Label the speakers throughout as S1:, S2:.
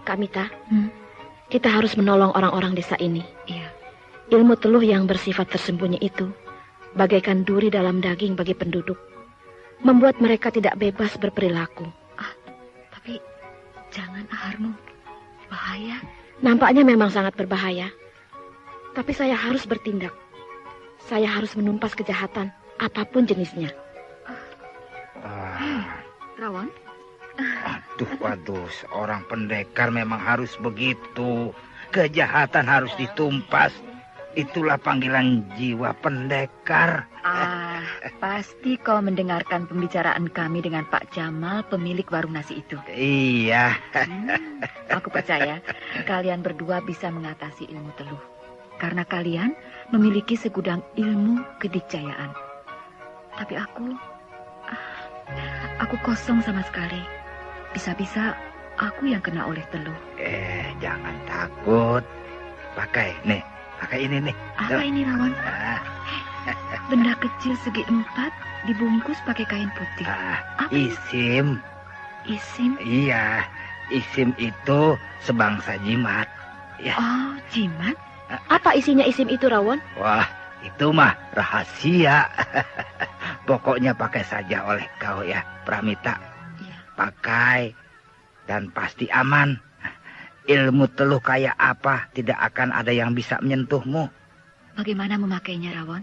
S1: Kak Mita, kita harus menolong orang-orang desa ini.
S2: Iya.
S1: Ilmu teluh yang bersifat tersembunyi itu bagaikan duri dalam daging bagi penduduk, membuat mereka tidak bebas berperilaku.
S2: Tapi jangan, Harno, bahaya.
S1: Nampaknya memang sangat berbahaya. Tapi saya harus bertindak. Saya harus menumpas kejahatan, apapun jenisnya.
S2: Rawan?
S3: Waduh, seorang pendekar memang harus begitu. Kejahatan harus ditumpas. Itulah panggilan jiwa pendekar.
S2: Pasti kau mendengarkan pembicaraan kami dengan Pak Jamal, pemilik warung nasi itu.
S3: Iya.
S2: Aku percaya kalian berdua bisa mengatasi ilmu teluh. Karena kalian memiliki segudang ilmu kedikjayaan. Tapi aku kosong sama sekali. Bisa-bisa aku yang kena oleh teluh.
S3: Jangan takut. Pakai ini nih.
S2: Apa ini, Rawan? Benda kecil segi 4 dibungkus pakai kain putih.
S3: Isim.
S2: Isim?
S3: Iya, isim itu sebangsa jimat. Ya.
S2: Oh, jimat?
S1: Apa isinya isim itu, Rawan?
S3: Wah, itu mah rahasia. Pokoknya pakai saja oleh kau ya, Pramita.
S2: Iya.
S3: Pakai dan pasti aman. Ilmu teluh kayak apa tidak akan ada yang bisa menyentuhmu.
S2: Bagaimana memakainya, Rawan?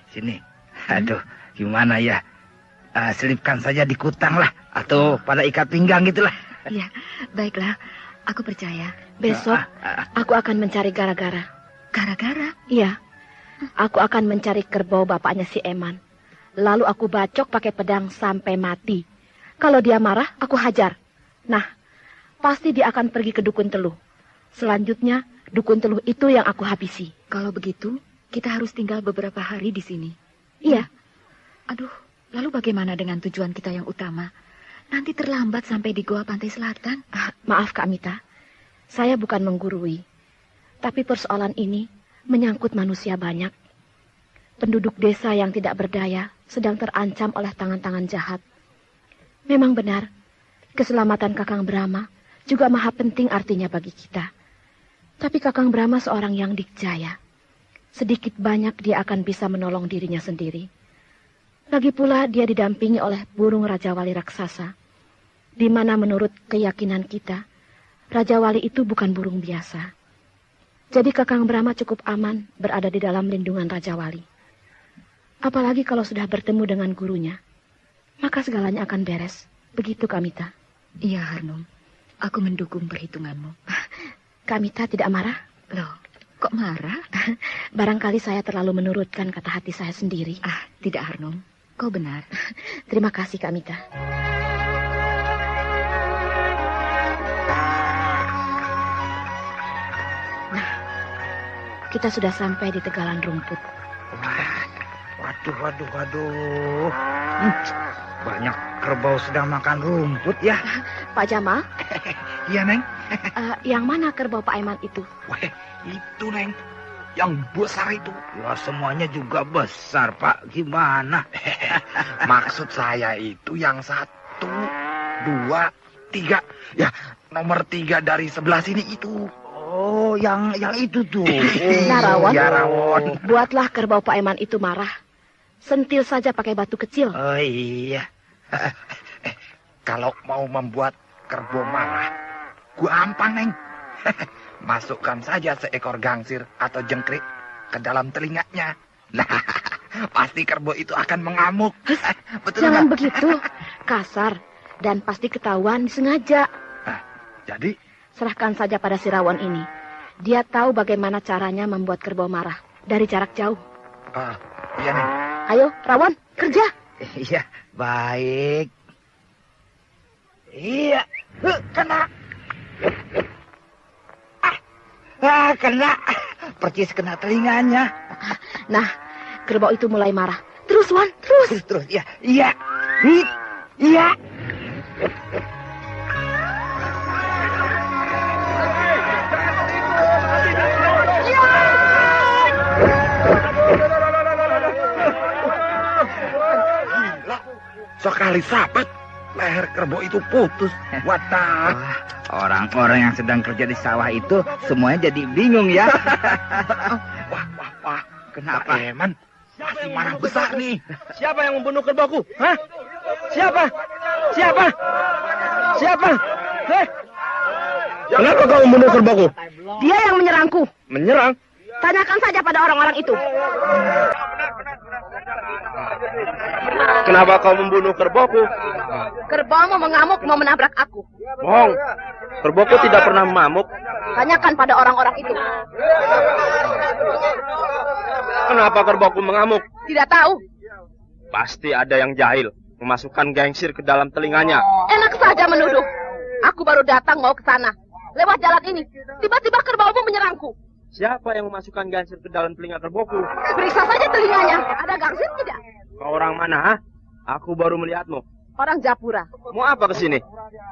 S3: Sini. Aduh, gimana ya? Selipkan saja di kutang lah, atau pada ikat pinggang gitulah.
S2: Iya, baiklah. Aku percaya.
S1: Besok aku akan mencari gara-gara.
S2: Gara-gara?
S1: Iya. Aku akan mencari kerbau bapaknya si Eman. Lalu aku bacok pakai pedang sampai mati. Kalau dia marah, aku hajar. Nah, pasti dia akan pergi ke dukun teluh. Selanjutnya, dukun teluh itu yang aku habisi.
S2: Kalau begitu, kita harus tinggal beberapa hari di sini.
S1: Iya.
S2: Aduh, lalu bagaimana dengan tujuan kita yang utama? Nanti terlambat sampai di Goa Pantai Selatan.
S1: Maaf, Kak Mita. Saya bukan menggurui. Tapi persoalan ini menyangkut manusia banyak. Penduduk desa yang tidak berdaya sedang terancam oleh tangan-tangan jahat. Memang benar, keselamatan Kakang Brahma juga maha penting artinya bagi kita. Tapi Kakang Brahma seorang yang dikjaya. Sedikit banyak dia akan bisa menolong dirinya sendiri. Lagi pula dia didampingi oleh burung Raja Wali raksasa, di mana menurut keyakinan kita, Raja Wali itu bukan burung biasa. Jadi Kakang Brahma cukup aman berada di dalam lindungan Raja Wali. Apalagi kalau sudah bertemu dengan gurunya, maka segalanya akan beres. Begitu, Kamita.
S2: Iya, Harnum. Aku mendukung perhitunganmu.
S1: Kamita tidak marah?
S2: Loh, kok marah?
S1: Barangkali saya terlalu menurutkan kata hati saya sendiri.
S2: Tidak, Harnum. Kau benar.
S1: Terima kasih, Kamita. Nah, kita sudah sampai di tegalan rumput.
S3: Waduh. Banyak kerbau sedang makan rumput ya.
S1: Pak Jamal?
S3: Iya, Neng.
S1: Yang mana kerbau Pak Eman itu?
S3: Wah, itu, Neng. Yang besar itu. Ya, semuanya juga besar, Pak. Gimana?
S4: Maksud saya itu yang 1, 2, 3. Ya, nomor 3 dari sebelah sini itu.
S3: Oh, yang itu tuh.
S1: Nah, Rawon.
S3: Ya, Rawon.
S1: Buatlah kerbau Pak Eman itu marah. Sentil saja pakai batu kecil.
S3: Oh, iya.
S4: Kalau mau membuat kerbau marah, gua ampang, Neng. Masukkan saja seekor gangsir atau jengkrik ke dalam telinganya. Nah, pasti kerbau itu akan mengamuk. Betul
S1: Jangan
S4: nggak?
S1: begitu. Kasar. Dan pasti ketahuan disengaja.
S4: Jadi?
S1: Serahkan saja pada si Rawon ini. Dia tahu bagaimana caranya membuat kerbau marah. Dari jarak jauh.
S4: Iya, Neng.
S1: Ayo, Rawon, kerja.
S3: Iya, baik. Iya, kena. Kena. Percis kena telinganya.
S1: Nah, kerbau itu mulai marah. Terus, Wan, terus.
S3: Terus, iya. Iya.
S4: Sekali sahabat, leher kerbau itu putus. Watah.
S3: Wah, orang-orang yang sedang kerja di sawah itu semuanya jadi bingung ya.
S4: Wah.
S3: Kenapa?
S4: Pak Eman masih marah besar nih.
S5: Siapa yang membunuh kerbauku? Hah? Siapa? Siapa? Siapa? Heh? Kenapa kau membunuh kerbauku?
S1: Dia yang menyerangku.
S5: Menyerang?
S1: Tanyakan saja pada orang-orang itu.
S5: Kenapa kau membunuh kerbauku?
S1: Kerbau mau mengamuk, mau menabrak aku.
S5: Bohong. Kerbauku tidak pernah mengamuk.
S1: Tanyakan pada orang-orang itu.
S5: Kenapa kerbauku mengamuk?
S1: Tidak tahu.
S5: Pasti ada yang jahil memasukkan gangsir ke dalam telinganya.
S1: Enak saja menuduh. Aku baru datang mau ke sana. Lewat jalan ini, tiba-tiba kerbaumu menyerangku.
S5: Siapa yang memasukkan gangsir ke dalam telinga kerbauku?
S1: Periksa saja telinganya. Ada gangsir tidak?
S5: Kau orang mana, ha? Aku baru melihatmu.
S1: Orang Japura.
S5: Mau apa ke sini?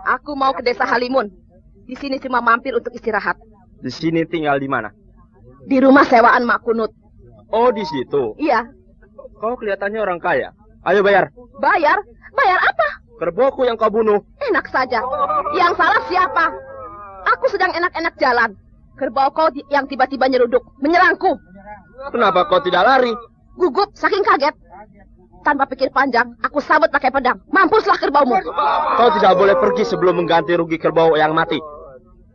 S1: Aku mau ke desa Halimun. Di sini cuma mampir untuk istirahat.
S5: Di sini tinggal di mana?
S1: Di rumah sewaan Mak Kunut.
S5: Oh, di situ.
S1: Iya.
S5: Kau kelihatannya orang kaya. Ayo bayar.
S1: Bayar? Bayar apa?
S5: Kerbauku yang kau bunuh.
S1: Enak saja. Yang salah siapa? Aku sedang enak-enak jalan. Kerbau kau yang tiba-tiba nyeruduk, menyerangku.
S5: Kenapa kau tidak lari?
S1: Gugup, saking kaget. Tanpa pikir panjang, aku sabet pakai pedang. Mampuslah kerbaumu.
S5: Kau tidak boleh pergi sebelum mengganti rugi kerbau yang mati.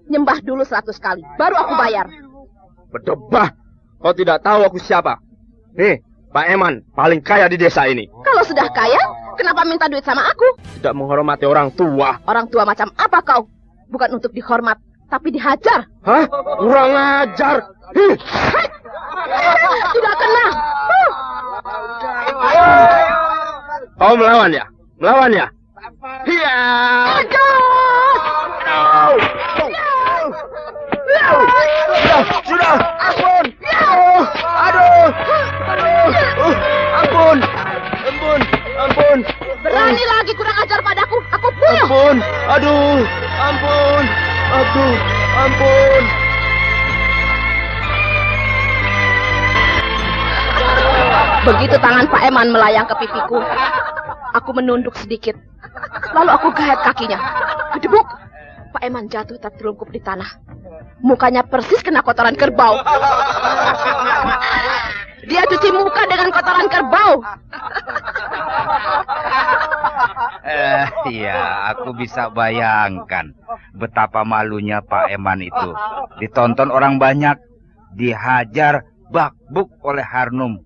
S1: Nyembah dulu 100 kali, baru aku bayar.
S5: Berdebah. Kau tidak tahu aku siapa. Nih, Pak Eman, paling kaya di desa ini.
S1: Kalau sudah kaya, kenapa minta duit sama aku?
S5: Tidak menghormati orang tua.
S1: Orang tua macam apa kau? Bukan untuk dihormat, tapi dihajar.
S5: Hah? Kurang ajar.
S1: Tidak kena.
S5: Kau melawan ya? Melawan ya? Iya. Sudah. Ampun. Aduh. Ampun.
S1: Berani lagi kurang ajar padaku, aku bunuh.
S5: Ampun. Ampun.
S1: Begitu tangan Pak Eman melayang ke pipiku, aku menunduk sedikit. Lalu aku gaet kakinya. Gedebuk. Pak Eman jatuh tertelungkup di tanah. Mukanya persis kena kotoran kerbau. Dia cuci muka dengan kotoran kerbau.
S3: Iya, aku bisa bayangkan betapa malunya Pak Eman itu. Ditonton orang banyak, dihajar bakbuk oleh Harnum,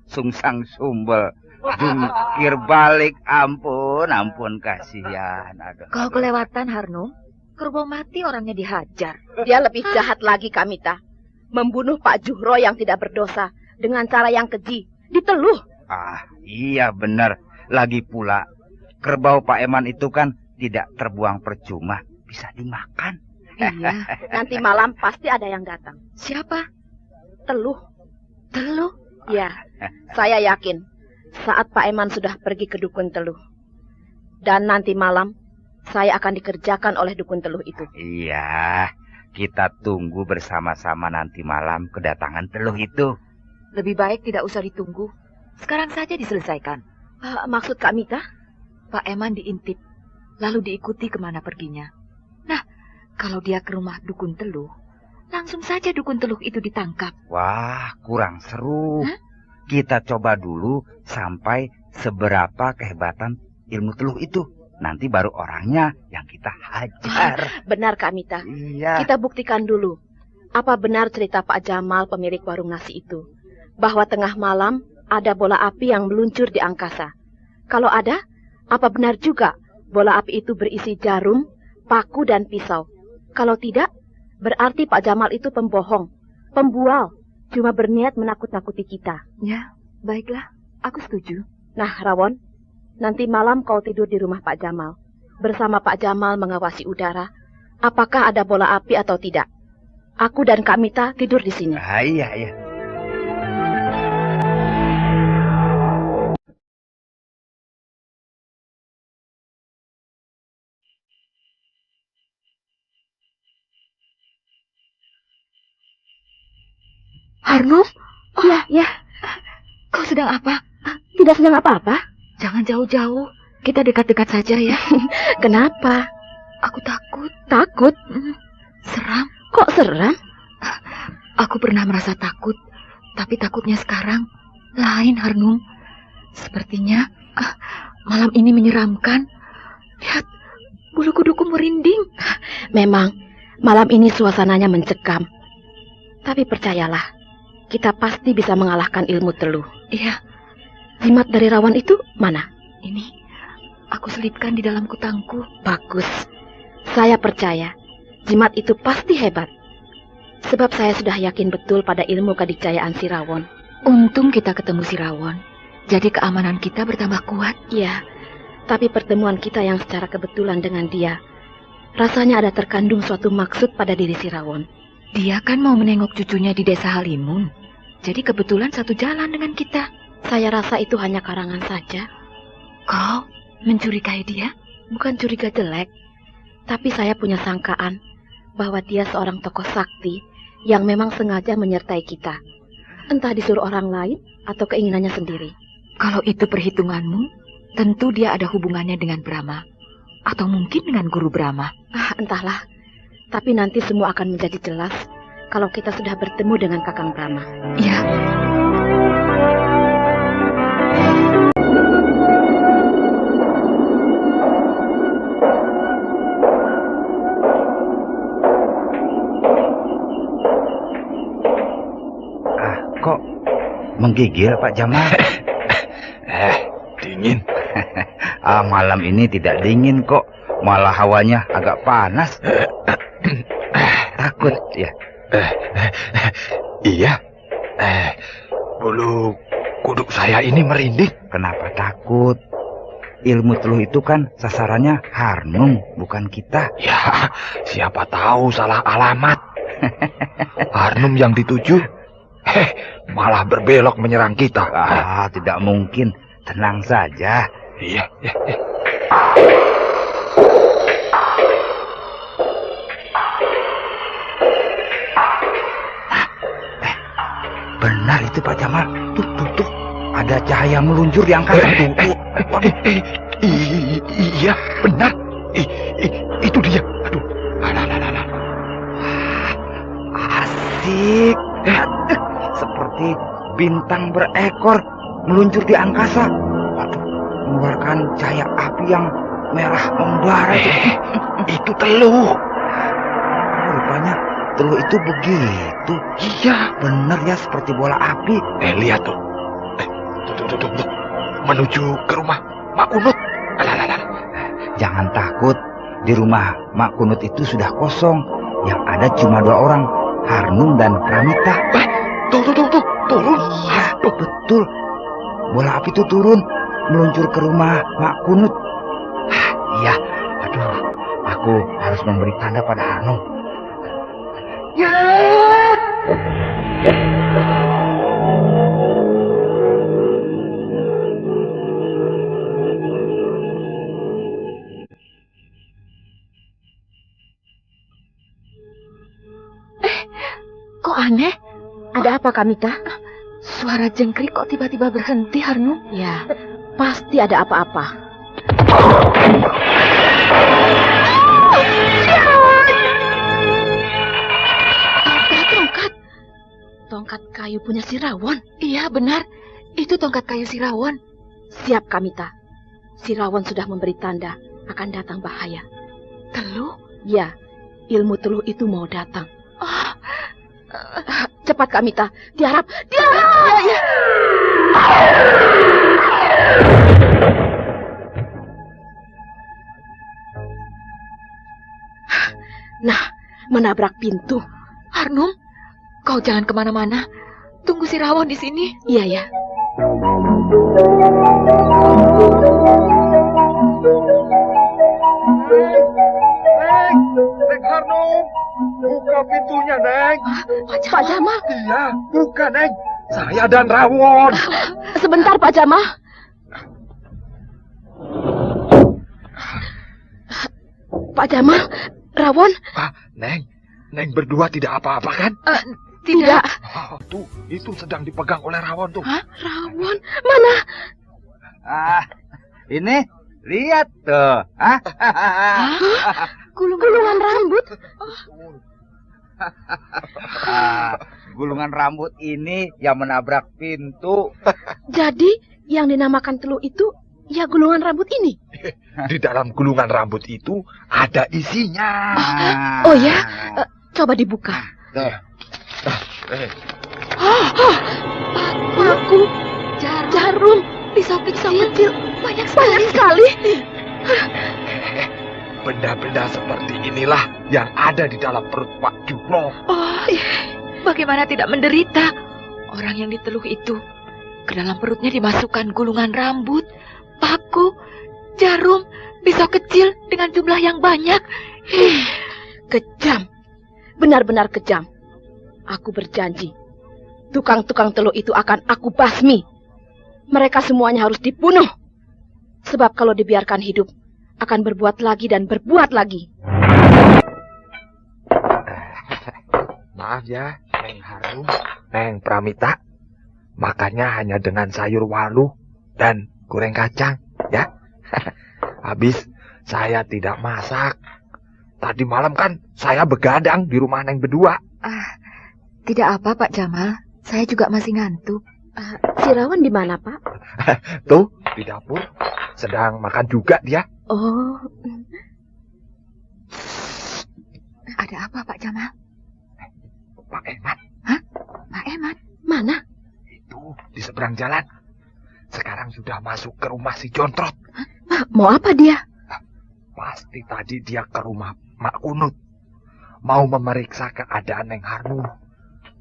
S3: sungsang sumbel, jungkir balik, ampun kasihan. Aduh.
S2: Kau kelewatan, Harnum. Kerbau mati orangnya dihajar.
S1: Dia lebih jahat lagi, Kamita. Membunuh Pak Juhro yang tidak berdosa dengan cara yang keji. Diteluh.
S3: Ah, iya benar. Lagi pula, kerbau Pak Eman itu kan tidak terbuang percuma. Bisa dimakan.
S2: Iya.
S1: Nanti malam pasti ada yang datang.
S2: Siapa?
S1: Teluh.
S2: Teluh?
S1: Ya, saya yakin saat Pak Eman sudah pergi ke dukun Teluh. Dan nanti malam, saya akan dikerjakan oleh dukun Teluh itu.
S3: Iya, kita tunggu bersama-sama nanti malam kedatangan Teluh itu.
S2: Lebih baik tidak usah ditunggu. Sekarang saja diselesaikan.
S1: Maksud Kak Mita?
S2: Pak Eman diintip, lalu diikuti kemana perginya. Nah, kalau dia ke rumah dukun Teluh, langsung saja dukun Teluh itu ditangkap.
S3: Wah, kurang seru.
S2: Hah?
S3: Kita coba dulu sampai seberapa kehebatan ilmu Teluh itu. Nanti baru orangnya yang kita hajar.
S1: Benar Kak Mita.
S3: Iya.
S1: Kita buktikan dulu. Apa benar cerita Pak Jamal pemilik warung nasi itu? Bahwa tengah malam ada bola api yang meluncur di angkasa. Kalau ada, apa benar juga bola api itu berisi jarum, paku, dan pisau? Kalau tidak, berarti Pak Jamal itu pembohong, pembual, cuma berniat menakut-nakuti kita.
S2: Ya, baiklah. Aku setuju.
S1: Nah, Rawon, nanti malam kau tidur di rumah Pak Jamal. Bersama Pak Jamal mengawasi udara. Apakah ada bola api atau tidak? Aku dan Kak Mita tidur di sini.
S3: Iya.
S2: Harnum?
S1: Ya.
S2: Kau sedang apa?
S1: Tidak sedang apa-apa.
S2: Jangan jauh-jauh. kita dekat-dekat saja ya.
S1: Kenapa?
S2: Aku takut.
S1: Takut?
S2: Seram.
S1: Kok seram?
S2: Aku pernah merasa takut, tapi takutnya sekarang lain, Harnum. Sepertinya malam ini menyeramkan. Lihat, bulu kuduku merinding.
S1: Memang, malam ini suasananya mencekam. Tapi percayalah, kita pasti bisa mengalahkan ilmu teluh.
S2: Iya,
S1: Jimat dari Rawon itu mana?
S2: ini aku selipkan di dalam kutangku.
S1: Bagus. Saya percaya, jimat itu pasti hebat. Sebab saya sudah yakin betul pada ilmu kedikjayaan si Rawon.
S2: Untung kita ketemu si Rawon. Jadi keamanan kita bertambah kuat.
S1: Iya, tapi pertemuan kita yang secara kebetulan dengan dia, rasanya ada terkandung suatu maksud pada diri si Rawon.
S2: Dia kan mau menengok cucunya di desa Halimun. Jadi kebetulan satu jalan dengan kita.
S1: Saya rasa itu hanya karangan saja.
S2: Kau mencurigai dia?
S1: Bukan curiga jelek, tapi saya punya sangkaan bahwa dia seorang tokoh sakti yang memang sengaja menyertai kita. Entah disuruh orang lain atau keinginannya sendiri.
S2: Kalau itu perhitunganmu, tentu dia ada hubungannya dengan Brahma. Atau mungkin dengan Guru Brahma.
S1: Entahlah. Tapi nanti semua akan menjadi jelas kalau kita sudah bertemu dengan Kakang Brahma.
S2: Ya.
S3: Kok menggigil Pak Jamal?
S4: Dingin.
S3: Malam ini tidak dingin kok. Malah hawanya agak panas. Takut ya?
S4: Iya. Bulu kuduk saya ini merinding.
S3: Kenapa takut? Ilmu teluh itu kan sasarannya Harnum, bukan kita.
S4: Ya, siapa tahu salah alamat. Harnum yang dituju, malah berbelok menyerang kita.
S3: Tidak mungkin. Tenang saja.
S4: Iya.
S3: Benar itu Pak Jamal. Tuh. Ada cahaya meluncur di angkasa.
S4: Iya, benar. Itu dia. Aduh.
S3: Asik. Seperti bintang berekor meluncur di angkasa. Mengeluarkan cahaya api yang merah membara.
S4: Itu teluh.
S3: Rupanya teluh itu begitu.
S4: Iya,
S3: benar ya, seperti bola api.
S4: Lihat tuh. Tuh. Menuju ke rumah Mak Kunut.
S3: Jangan takut. Di rumah Mak Kunut itu sudah kosong. Yang ada cuma 2 orang, Harnum dan Pramita.
S4: Tuh. Turun.
S3: Iya, betul. Bola api itu turun, meluncur ke rumah Mak Kunut. Iya, aduh, aku harus memberi tanda pada Harnum. Ya!
S1: Kok aneh? Ada apa, Kamita?
S2: Suara jengkrik kok tiba-tiba berhenti, Harnum?
S1: Ya, pasti ada apa-apa. Tongkat kayu punya si Rawon.
S2: Iya, benar. Itu tongkat kayu si Rawon.
S1: Siap, Kamita. Si Rawon sudah memberi tanda akan datang bahaya.
S2: Teluh?
S1: Ya, ilmu teluh itu mau datang. Cepat, Kamita. Tiarap. Ya. Nah, menabrak pintu.
S2: Harnum, kau jangan kemana-mana. Tunggu si Rawon di sini.
S1: Iya, ya.
S4: Neng Harnum, buka pintunya, Neng.
S1: Pak Jamal.
S4: Iya, buka, Neng. Saya dan Rawon.
S1: Sebentar, Pak Jamal. Pak Jamal, Rawon.
S4: Neng berdua tidak apa-apa kan?
S1: Tidak.
S4: Tuh, itu sedang dipegang oleh Rawon tuh.
S1: Hah? Rawon? Mana?
S3: Ini Lihat tuh. Hah?
S1: Gulungan rambut?
S3: Gulungan rambut ini yang menabrak pintu.
S1: Jadi yang dinamakan teluh itu ya gulungan rambut ini?
S4: Di dalam gulungan rambut itu ada isinya.
S1: Oh ya? Coba dibuka.
S3: Tuh.
S1: Paku, jarum, pisau kecil, banyak sekali.
S4: Benda-benda seperti inilah yang ada di dalam perut Pak Jumlo.
S2: Oh, bagaimana tidak menderita? Orang yang diteluh itu, ke dalam perutnya dimasukkan gulungan rambut, paku, jarum, pisau kecil dengan jumlah yang banyak.
S1: Kejam, benar-benar kejam. Aku berjanji, tukang-tukang teluh itu akan aku basmi. Mereka semuanya harus dibunuh. Sebab kalau dibiarkan hidup, akan berbuat lagi dan berbuat lagi.
S4: Maaf ya, Neng Harum, Neng Pramita. Makannya hanya dengan sayur waluh dan goreng kacang, ya. Habis saya tidak masak. Tadi malam kan saya begadang di rumah Neng berdua.
S2: Tidak apa, Pak Jamal. Saya juga masih ngantuk.
S1: Si Rawan di mana, Pak?
S4: Tuh, di dapur. Sedang makan juga dia.
S1: Oh,
S2: Ada apa, Pak Jamal?
S4: Pak Eman,
S2: Pak Eman?
S1: mana?
S4: itu di seberang jalan. Sekarang sudah masuk ke rumah si Jontrot.
S1: Mau apa dia?
S4: Pasti tadi dia ke rumah Mak Kunut. Mau memeriksa keadaan Neng Harnum.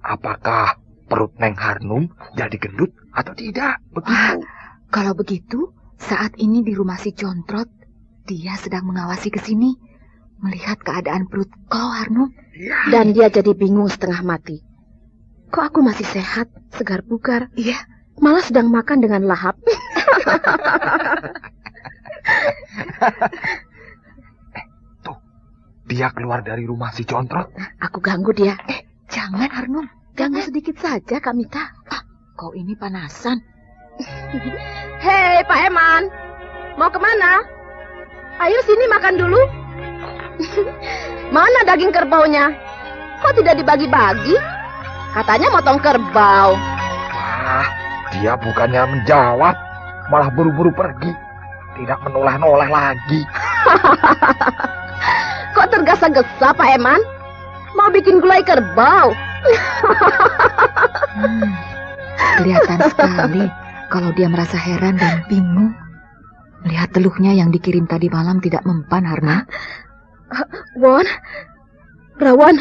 S4: Apakah perut Neng Harnum jadi gendut atau tidak? Begitu.
S2: Kalau begitu, saat ini di rumah si Jontrot, dia sedang mengawasi ke sini, melihat keadaan perut kau, Harnum.
S4: Ya.
S1: Dan dia jadi bingung setengah mati. Kok aku masih sehat, segar bugar?
S2: Iya.
S1: Malah sedang makan dengan lahap.
S4: Tuh, dia keluar dari rumah si Jontrot.
S1: Aku ganggu dia.
S2: Jangan, Harnum.
S1: Ganggu sedikit saja, Kak Mita.
S2: Kau ini panasan.
S1: Hei, Pak Eman. Mau kemana? Ayo sini makan dulu. Mana daging kerbaunya? Kok tidak dibagi-bagi? Katanya motong kerbau.
S4: Wah, dia bukannya menjawab, malah buru-buru pergi. Tidak menoleh-noleh lagi.
S1: Kok tergesa-gesa, Pak Eman? Mau bikin gulai kerbau?
S2: Kelihatan sekali kalau dia merasa heran dan bingung. Melihat teluhnya yang dikirim tadi malam tidak mempan, Harna.
S1: Won? Rawon?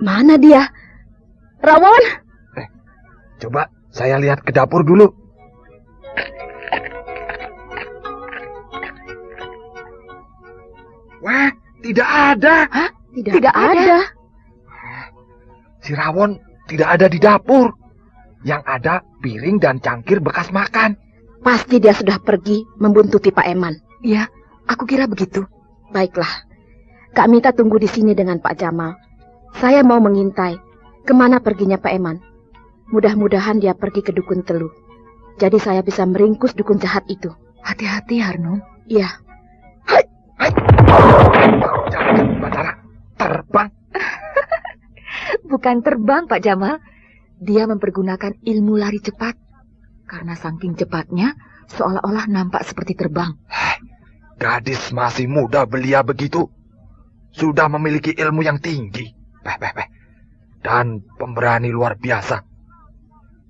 S1: Mana dia? Rawon?
S4: Coba saya lihat ke dapur dulu. Wah, tidak ada.
S1: Hah? Tidak ada.
S4: Si Rawon tidak ada di dapur. Yang ada piring dan cangkir bekas makan.
S1: Pasti dia sudah pergi membuntuti Pak Eman.
S2: Ya, aku kira begitu.
S1: Baiklah. Kak Mita tunggu di sini dengan Pak Jamal. Saya mau mengintai kemana perginya Pak Eman. Mudah-mudahan dia pergi ke dukun teluh. Jadi saya bisa meringkus dukun jahat itu.
S2: Hati-hati, Harnum.
S1: Iya.
S4: Jangan Batara terbang.
S2: Bukan terbang, Pak Jamal. Dia mempergunakan ilmu lari cepat. Karena saking cepatnya, seolah-olah nampak seperti terbang.
S4: Gadis masih muda belia begitu. Sudah memiliki ilmu yang tinggi. Dan pemberani luar biasa.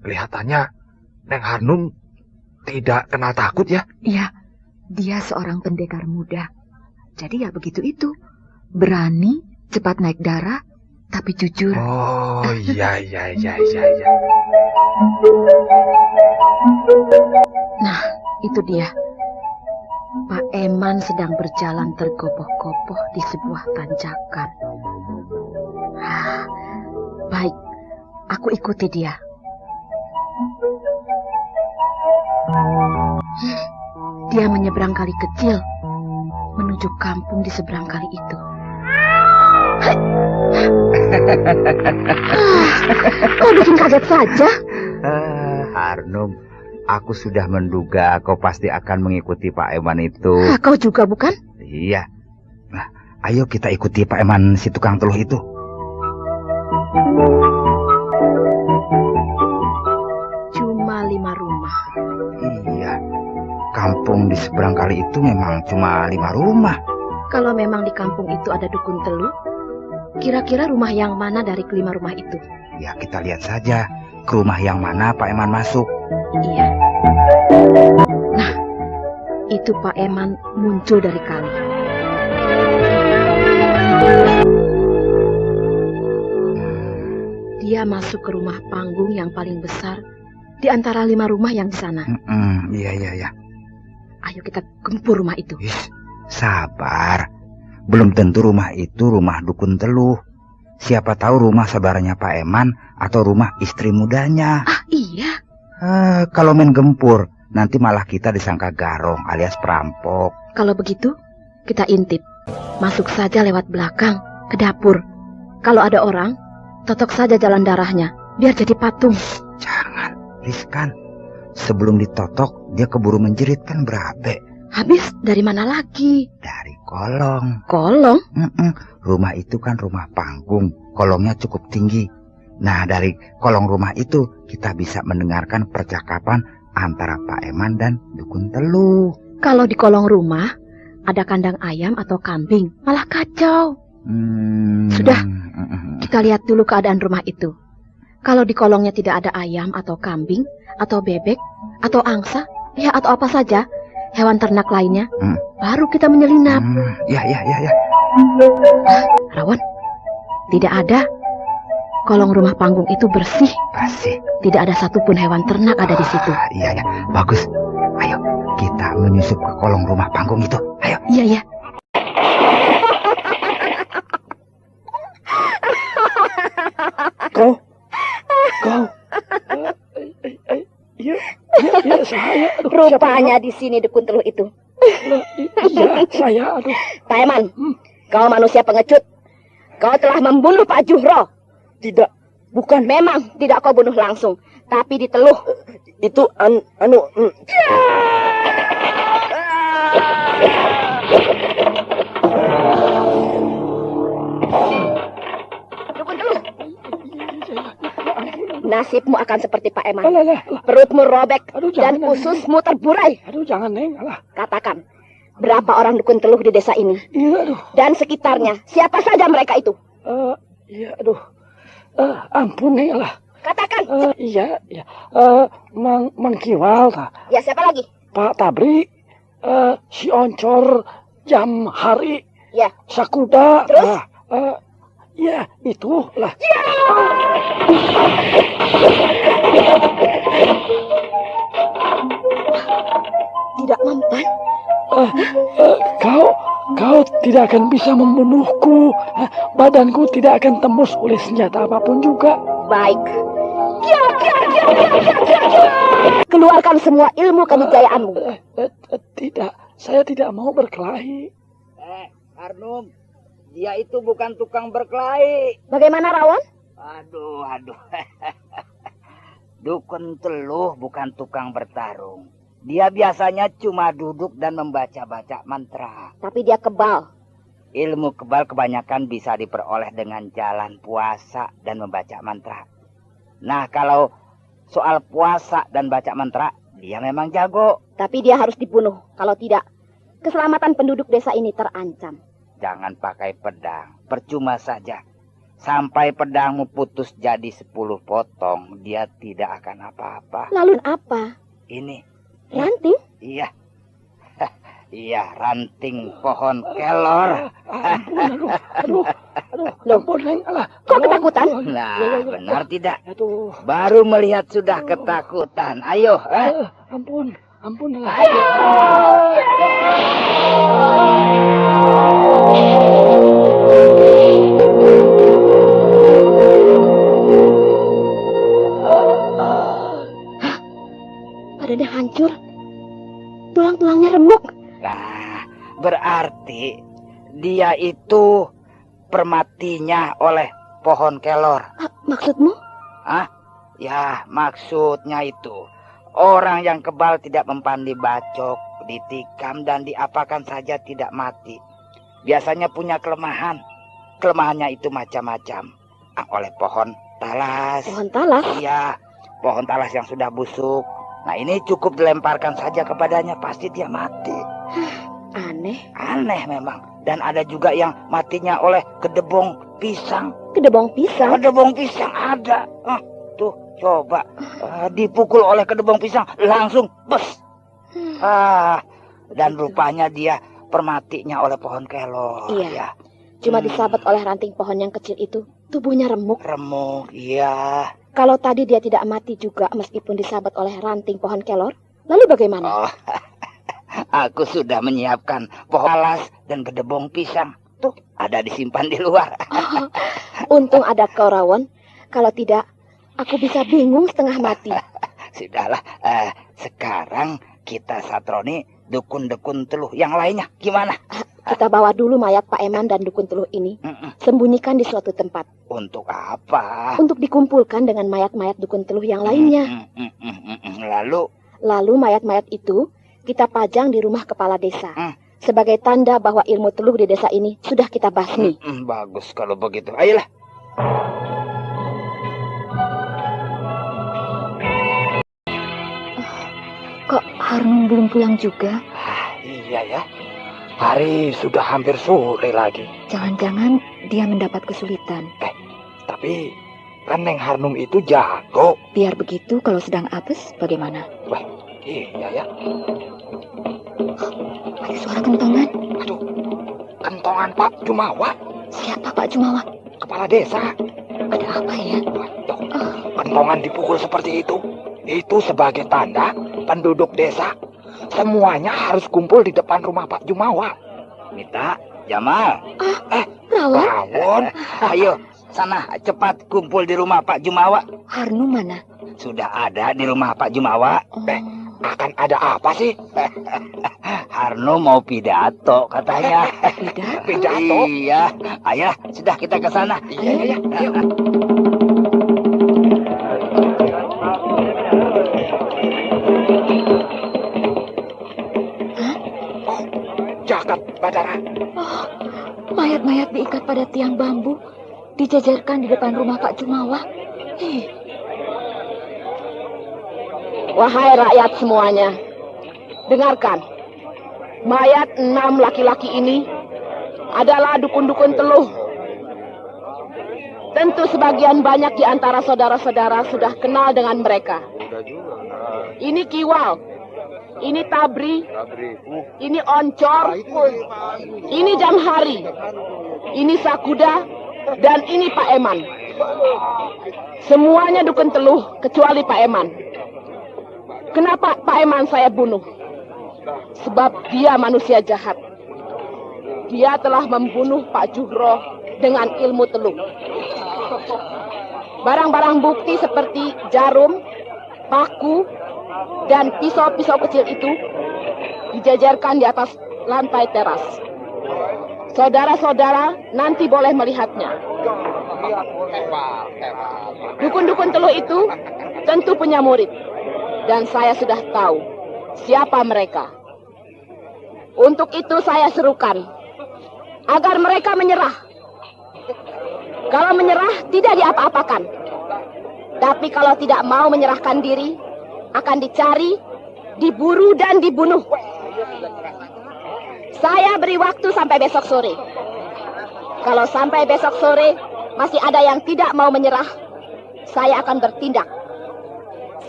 S4: Kelihatannya Neng Harnum tidak kenal takut ya?
S2: Iya, dia seorang pendekar muda. Jadi ya begitu itu. Berani, cepat naik darah, tapi jujur.
S4: Oh, iya.
S1: Nah, itu dia. Pak Eman sedang berjalan tergopoh-gopoh di sebuah tanjakan. Baik, aku ikuti dia. Dia menyeberang kali kecil menuju kampung di seberang kali itu. Kau bikin kaget saja.
S3: Harnum, Aku sudah menduga kau pasti akan mengikuti Pak Eman itu.
S1: Kau juga bukan?
S3: Iya. Nah, ayo kita ikuti Pak Eman si tukang teluh itu.
S1: Cuma 5 rumah.
S3: Iya. Kampung di seberang kali itu memang cuma 5 rumah.
S1: Kalau memang di kampung itu ada dukun teluh, kira-kira rumah yang mana dari kelima rumah itu?
S3: Ya, kita lihat saja ke rumah yang mana Pak Eman masuk.
S1: Iya. Nah, itu Pak Eman muncul dari kali. Dia masuk ke rumah panggung yang paling besar di antara 5 rumah yang di sana.
S3: Iya.
S1: Ayo kita gempur rumah itu.
S3: Sabar. Belum tentu rumah itu rumah dukun teluh. Siapa tahu rumah saudaranya Pak Eman atau rumah istri mudanya.
S1: Iya.
S3: Kalau main gempur, nanti malah kita disangka garong alias perampok.
S1: Kalau begitu, kita intip. Masuk saja lewat belakang ke dapur. Kalau ada orang, totok saja jalan darahnya, biar jadi patung.
S3: Jangan, riskan. Sebelum ditotok, dia keburu menjerit kan berabe.
S1: Habis dari mana lagi?
S3: Dari kolong.
S1: Kolong?
S3: Rumah itu kan rumah panggung, kolongnya cukup tinggi. Nah, dari kolong rumah itu kita bisa mendengarkan percakapan antara Pak Eman dan dukun teluh.
S1: Kalau di kolong rumah ada kandang ayam atau kambing, malah kacau. Sudah, kita lihat dulu keadaan rumah itu. Kalau di kolongnya tidak ada ayam atau kambing, atau bebek, atau angsa, ya atau apa saja, hewan ternak lainnya, baru kita menyelinap.
S3: Ya.
S1: Rawan, tidak ada. Kolong rumah panggung itu bersih.
S3: Bersih.
S1: Tidak ada satupun hewan ternak ada di situ.
S3: Iya, bagus. Ayo, kita menyusup ke kolong rumah panggung itu. Ayo.
S1: Iya.
S5: Kau. Iya, saya.
S1: Rupanya di sini dukun teluh itu.
S5: Iya, saya. Aduh.
S1: Pak Eman, kau manusia pengecut. Kau telah membunuh Pak Juhro.
S5: Tidak, bukan.
S1: Memang tidak kau bunuh langsung, tapi diteluh.
S5: Itu
S1: Dukun teluh. Nasibmu akan seperti Pak Eman.
S5: Perutmu
S1: robek dan
S5: jangan,
S1: ususmu terburai.
S5: Aduh, jangan, Neng. Alah.
S1: Katakan, berapa orang dukun teluh di desa ini?
S5: Iya, aduh.
S1: Dan sekitarnya, siapa saja mereka itu?
S5: Iya, aduh. Ampun, Neng. Alah.
S1: Katakan.
S5: Iya. Mang Kiwal,
S1: Ya, siapa lagi?
S5: Pak Tabri, si Oncor, Jam Hari,
S1: Ya.
S5: Sakuda.
S1: Terus?
S5: Ya, itu lah.
S1: Tidak mempan.
S5: Kau tidak akan bisa membunuhku. Badanku tidak akan tembus oleh senjata apapun juga.
S1: Baik. Keluarkan semua ilmu kenijayaanmu.
S5: Tidak, saya tidak mau berkelahi.
S3: Arnum, dia itu bukan tukang berkelahi.
S1: Bagaimana, Rawan?
S3: Aduh. Dukun teluh bukan tukang bertarung. Dia biasanya cuma duduk dan membaca-baca mantra.
S1: Tapi dia kebal.
S3: Ilmu kebal kebanyakan bisa diperoleh dengan jalan puasa dan membaca mantra. Nah, kalau soal puasa dan baca mantra, dia memang jago.
S1: Tapi dia harus dibunuh. Kalau tidak, keselamatan penduduk desa ini terancam.
S3: Jangan pakai pedang, percuma saja. Sampai pedangmu putus jadi 10 potong, dia tidak akan apa-apa.
S1: Lalu apa?
S3: Ini.
S1: Ranting?
S3: Iya. Iya, ranting pohon kelor.
S5: Aduh, ampun, Neng. Alah.
S1: Kok ketakutan?
S3: Nah, benar tidak?
S5: Aduh.
S3: Baru melihat sudah ketakutan. Ayo.
S5: Ampun. Alah.
S1: Badannya hancur. Tulang-tulangnya remuk.
S3: Nah, berarti dia itu permatinya oleh pohon kelor.
S1: Maksudmu?
S3: Ya, maksudnya itu Orang yang kebal tidak mempan dibacok, ditikam, dan diapakan saja tidak mati. Biasanya punya kelemahan. Kelemahannya itu macam-macam. Oleh pohon talas.
S1: Pohon talas?
S3: Iya, pohon talas yang sudah busuk. Nah, ini cukup dilemparkan saja kepadanya, pasti dia mati.
S1: Aneh.
S3: Aneh memang. Dan ada juga yang matinya oleh kedebong pisang.
S1: Kedebong pisang?
S3: Kedebong pisang ada. Tuh, coba. Dipukul oleh kedebong pisang, langsung bes. Dan rupanya dia permatinya oleh pohon kelor.
S1: Iya.
S3: Ya.
S1: Cuma disabet oleh ranting pohon yang kecil itu. Tubuhnya remuk.
S3: Remuk, iya.
S1: Kalau tadi dia tidak mati juga meskipun disabet oleh ranting pohon kelor, lalu bagaimana?
S3: Oh, aku sudah menyiapkan pohon talas dan kedebong pisang. Tuh, ada disimpan di luar.
S1: Untung ada kau, Rawon. Kalau tidak, aku bisa bingung setengah mati.
S3: Sudahlah, sekarang kita satroni dukun-dukun teluh yang lainnya. Gimana?
S1: Kita bawa dulu mayat Pak Eman dan dukun teluh ini. Sembunyikan di suatu tempat.
S3: Untuk apa?
S1: Untuk dikumpulkan dengan mayat-mayat dukun teluh yang lainnya.
S3: Lalu
S1: mayat-mayat itu kita pajang di rumah kepala desa. Sebagai tanda bahwa ilmu teluh di desa ini sudah kita basmi.
S3: Bagus kalau begitu. Ayolah.
S2: Kok Harnum belum pulang juga?
S4: Iya ya. Hari sudah hampir sore lagi.
S2: Jangan-jangan dia mendapat kesulitan.
S4: Tapi kan Neng Harnum itu jago.
S2: Biar begitu, kalau sedang apes bagaimana?
S4: Wah, iya ya.
S2: Ada suara kentongan.
S4: Aduh, kentongan Pak Jumawa.
S2: Siapa Pak Jumawa?
S4: Kepala desa.
S2: Ada apa ya?
S4: Waduh, kentongan dipukul seperti itu. Itu sebagai tanda penduduk desa semuanya harus kumpul di depan rumah Pak Jumawa.
S3: Mita, Jamal.
S1: Rawon?
S3: Rawon. Ayo, sana cepat kumpul di rumah Pak Jumawa.
S2: Harnum mana?
S3: Sudah ada di rumah Pak Jumawa.
S4: Akan ada apa sih?
S3: Harno mau pidato katanya.
S4: Pidato?
S3: Iya. Ayo, sudah kita ke sana.
S4: Iya. Yuk. Jagat Badara.
S2: Mayat-mayat diikat pada tiang bambu, dijajarkan di depan rumah Pak Jumawa.
S1: Wahai rakyat semuanya, dengarkan. Mayat 6 laki-laki ini adalah dukun-dukun teluh. Tentu sebagian banyak di antara saudara-saudara sudah kenal dengan mereka. Ini Kiwal, ini Tabri, ini Oncor, ini Jamhari, ini Sakuda, dan ini Pak Eman. Semuanya dukun teluh kecuali Pak Eman. Kenapa Pak Eman saya bunuh? Sebab dia manusia jahat. Dia telah membunuh Pak Juhro dengan ilmu teluh. Barang-barang bukti seperti jarum, paku, dan pisau-pisau kecil itu dijajarkan di atas lantai teras. Saudara-saudara nanti boleh melihatnya. Dukun-dukun teluh itu tentu punya murid. Dan saya sudah tahu siapa mereka. Untuk itu saya serukan agar mereka menyerah. Kalau menyerah tidak diapa-apakan. Tapi kalau tidak mau menyerahkan diri, akan dicari, diburu dan dibunuh. Saya beri waktu sampai besok sore. Kalau sampai besok sore masih ada yang tidak mau menyerah, saya akan bertindak.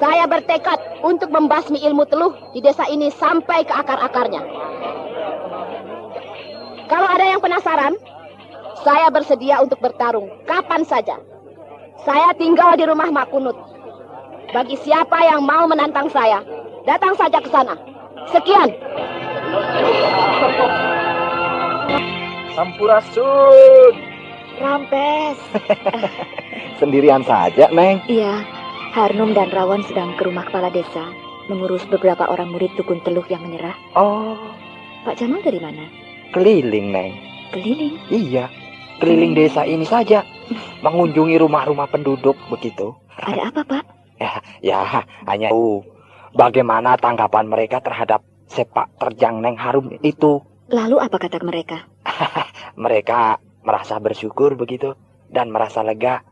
S1: Saya bertekad untuk membasmi ilmu teluh di desa ini sampai ke akar-akarnya. Kalau ada yang penasaran, saya bersedia untuk bertarung kapan saja. Saya tinggal di rumah Mak Kunut. Bagi siapa yang mau menantang saya, datang saja ke sana. Sekian.
S4: Sampurasun.
S2: Rampes.
S4: Sendirian saja, Neng.
S2: Iya, Harnum dan Rawon sedang ke rumah kepala desa mengurus beberapa orang murid dukun teluh yang menyerah.
S4: Oh,
S2: Pak Jamal dari mana?
S4: keliling, Neng.
S2: Keliling.
S4: Iya, keliling desa ini saja. Mengunjungi rumah-rumah penduduk begitu.
S2: Ada apa, Pak?
S4: Ya, hanya
S3: bagaimana tanggapan mereka terhadap sepak terjang Neng Harum itu.
S6: Lalu apa kata mereka?
S3: Mereka merasa bersyukur begitu dan merasa lega.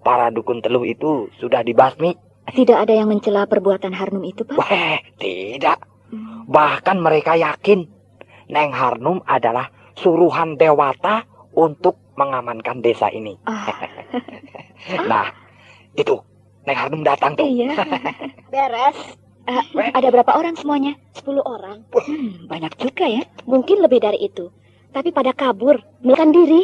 S3: Para dukun teluh itu sudah dibasmi.
S6: Tidak ada yang mencela perbuatan Harnum itu, Pak?
S3: Wah, tidak. Bahkan mereka yakin Neng Harnum adalah suruhan Dewata untuk mengamankan desa ini. Nah, itu Neng Harnum datang tuh.
S6: Iya. Beres. Ada berapa orang semuanya? 10 orang. Banyak juga ya.
S1: Mungkin lebih dari itu. Tapi pada kabur, melarikan diri.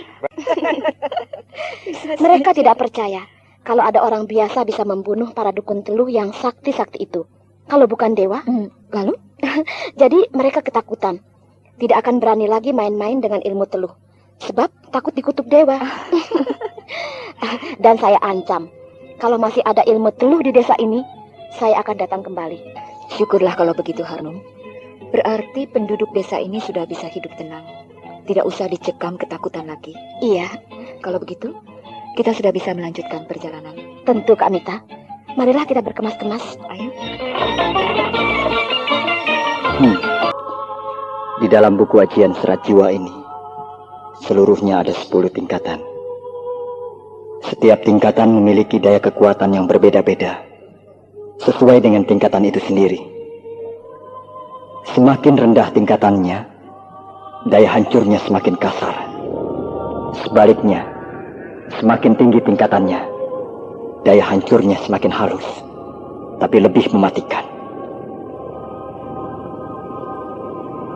S1: Mereka tidak percaya kalau ada orang biasa bisa membunuh para dukun teluh yang sakti-sakti itu. Kalau bukan dewa, lalu? Jadi mereka ketakutan. Tidak akan berani lagi main-main dengan ilmu teluh. Sebab takut dikutuk dewa. Dan saya ancam, kalau masih ada ilmu teluh di desa ini, saya akan datang kembali.
S6: Syukurlah kalau begitu, Harnum. Berarti penduduk desa ini sudah bisa hidup tenang. Tidak usah dicekam ketakutan lagi.
S1: Iya,
S6: Kalau begitu, kita sudah bisa melanjutkan perjalanan.
S1: tentu Kak Mita. Marilah kita berkemas-kemas.
S6: Ayo.
S7: Di dalam buku ajian serat jiwa ini, seluruhnya ada 10 tingkatan. Setiap tingkatan memiliki daya kekuatan yang berbeda-beda, sesuai dengan tingkatan itu sendiri. Semakin rendah tingkatannya, daya hancurnya semakin kasar. Sebaliknya, semakin tinggi tingkatannya, daya hancurnya semakin halus, tapi lebih mematikan.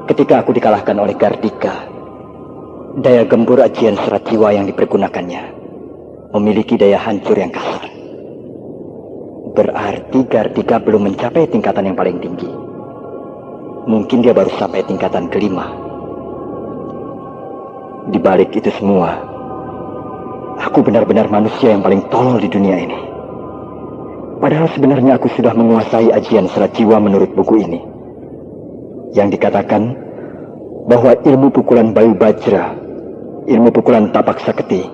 S7: Ketika aku dikalahkan oleh Gardika, daya gembur ajian serat jiwa yang dipergunakannya memiliki daya hancur yang kasar. Berarti Gardika belum mencapai tingkatan yang paling tinggi. Mungkin dia baru sampai tingkatan kelima. Di balik itu semua, aku benar-benar manusia yang paling tolol di dunia ini. Padahal sebenarnya aku sudah menguasai ajian serat jiwa menurut buku ini, yang dikatakan bahwa ilmu pukulan Bayu Bajra, ilmu pukulan tapak sakti,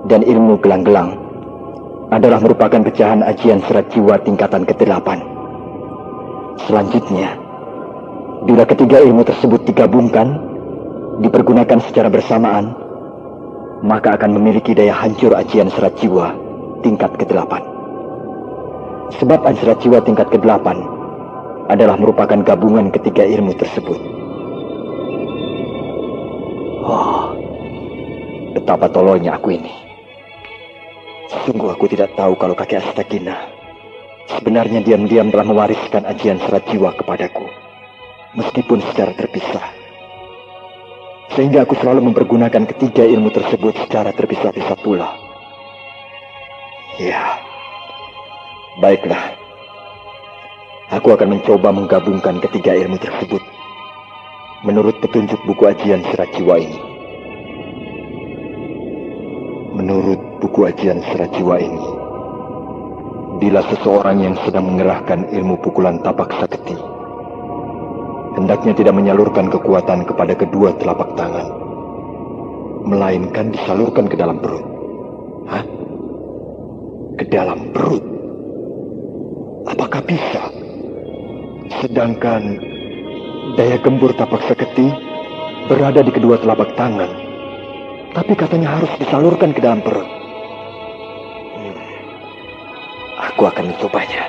S7: dan ilmu gelang-gelang adalah merupakan pecahan ajian serat jiwa tingkatan ke-8. Selanjutnya, bila ketiga ilmu tersebut digabungkan, dipergunakan secara bersamaan, maka akan memiliki daya hancur ajian serat jiwa tingkat ke-8. Sebab ajian serat jiwa tingkat ke-8 adalah merupakan gabungan ketiga ilmu tersebut. Oh, betapa tololnya aku ini. Sungguh aku tidak tahu kalau kakek Astagina sebenarnya diam-diam telah mewariskan ajian serat jiwa kepadaku, meskipun secara terpisah. Sehingga aku selalu mempergunakan ketiga ilmu tersebut secara terpisah-pisah pula. Ya, baiklah. Aku akan mencoba menggabungkan ketiga ilmu tersebut menurut petunjuk buku ajian serat jiwa ini. Menurut buku ajian serat jiwa ini, bila seseorang yang sedang mengerahkan ilmu pukulan tapak sakti hendaknya tidak menyalurkan kekuatan kepada kedua telapak tangan, melainkan disalurkan ke dalam perut. Hah? Ke dalam perut? Apakah bisa? Sedangkan daya gembur tapak sakti berada di kedua telapak tangan, tapi katanya harus disalurkan ke dalam perut. Aku akan mencobanya.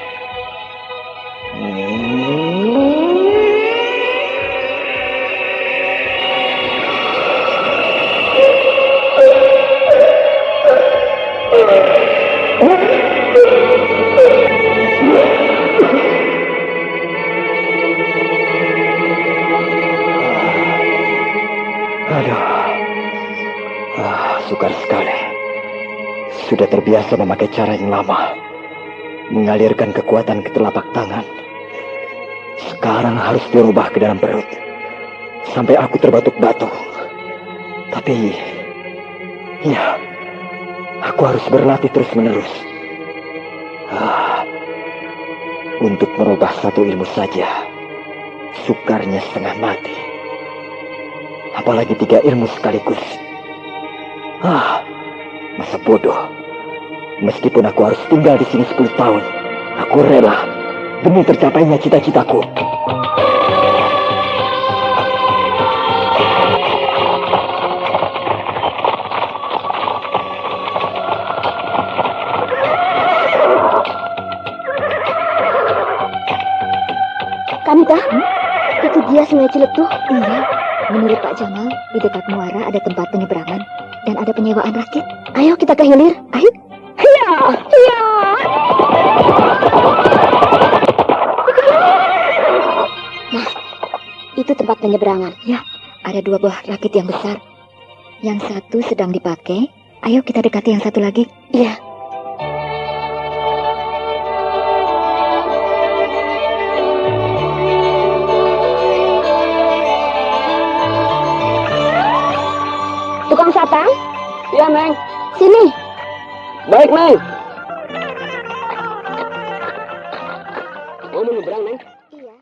S7: Sukar sekali. Sudah terbiasa memakai cara yang lama, mengalirkan kekuatan ke telapak tangan. Sekarang harus dirubah ke dalam perut, sampai aku terbatuk-batuk. Tapi, ya, aku harus berlatih terus-menerus. Untuk merubah satu ilmu saja, sukarnya setengah mati. Apalagi 3 ilmu sekaligus. Masa bodoh. Meskipun aku harus tinggal di sini 10 tahun, aku rela. demi tercapainya cita-citaku.
S6: Kamita, itu dia Sungai Ciletuh. Iya, menurut Pak Jamal, di dekat muara ada tempat penyeberangan dan ada penyewaan rakit. Ayo kita ke hilir, ayo. Hiya, hiya. Nah, itu tempat penyeberangan. Ya, ada 2 buah rakit yang besar. Yang satu sedang dipakai. Ayo kita dekati yang satu lagi. Iya. Tukang Satang?
S5: Iya, Neng.
S6: Sini.
S5: Baik, Neng.